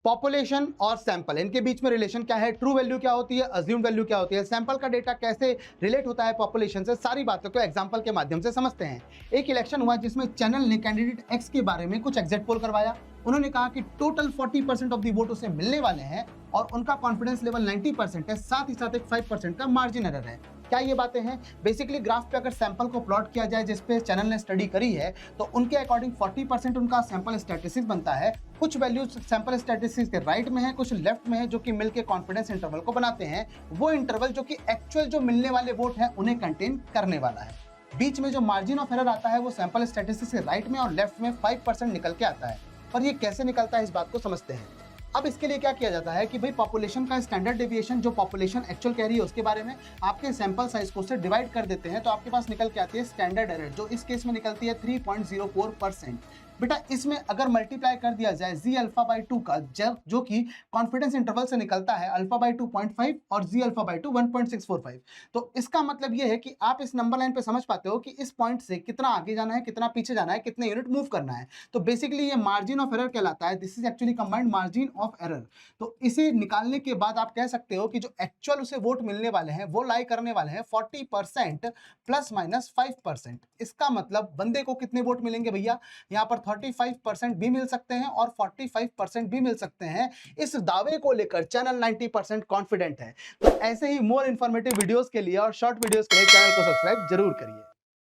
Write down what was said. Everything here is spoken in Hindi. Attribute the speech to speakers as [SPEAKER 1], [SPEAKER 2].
[SPEAKER 1] पॉपुलेशन और सैंपल, इनके बीच में रिलेशन क्या है, ट्रू वैल्यू क्या होती है, अज्यूम्ड वैल्यू क्या होती है, सैंपल का डेटा कैसे रिलेट होता है पॉपुलेशन से, सारी बातों को एग्जांपल के माध्यम से समझते हैं। एक इलेक्शन हुआ जिसमें चैनल ने कैंडिडेट एक्स के बारे में कुछ एग्जिट पोल करवाया। उन्होंने कहा कि टोटल 40% ऑफ द वोट उसे मिलने वाले हैं और उनका कॉन्फिडेंस लेवल 90% है, साथ ही साथ एक 5% का मार्जिन एरर है। क्या ये बातें हैं? बेसिकली ग्राफ पे अगर सैंपल को प्लॉट किया जाए जिस पे चैनल ने स्टडी करी है, तो उनके अकॉर्डिंग 40% उनका सैंपल स्टैटिस्टिक्स बनता है। कुछ वैल्यूज सैंपल स्टैटिस्टिक्स के राइट में है, कुछ लेफ्ट में है, जो कि मिलके कॉन्फिडेंस इंटरवल को बनाते हैं। वो इंटरवल जो कि एक्चुअल जो मिलने वाले वोट हैं उन्हें कंटेन करने वाला है। बीच में जो मार्जिन ऑफ एरर आता है वो सैंपल स्टैटिस्टिक्स के राइट में और लेफ्ट में 5% निकल के आता है। पर ये कैसे निकलता है, इस बात को समझते हैं। अब इसके लिए क्या किया जाता है कि भाई पॉपुलेशन का स्टैंडर्ड डेविएशन जो पॉपुलेशन एक्चुअल कह रही है उसके बारे में आपके सैंपल साइज को उससे डिवाइड कर देते हैं, तो आपके पास निकल के आती है स्टैंडर्ड एरर, जो इस केस में निकलती है 3.04%। बेटा इसमें अगर मल्टीप्लाई कर दिया जाए जी अल्फा बाई 2 का, जो कि कॉन्फिडेंस इंटरवल से निकलता है अल्फा बाई 2.5 और जी अल्फा बाई 2 1.645, तो इसका मतलब ये है कि आप इस नंबर लाइन पे समझ पाते हो कि इस पॉइंट से कितना आगे जाना है, कितना पीछे जाना है, कितने यूनिट मूव करना है। तो बेसिकली ये मार्जिन ऑफ एरर कहलाता है। This is actually combined margin of error. तो इसे निकालने के बाद आप कह सकते हो कि जो एक्चुअल उसे वोट मिलने वाले हैं वो लाई करने वाले हैं 40% प्लस माइनस 5%। इसका मतलब बंदे को कितने वोट मिलेंगे भैया? यहाँ पर 35% भी मिल सकते हैं और 45% भी मिल सकते हैं। इस दावे को लेकर चैनल 90% कॉन्फिडेंट है। तो ऐसे ही मोर इन्फॉर्मेटिव वीडियोस के लिए और शॉर्ट वीडियोस के लिए चैनल को सब्सक्राइब जरूर करिए।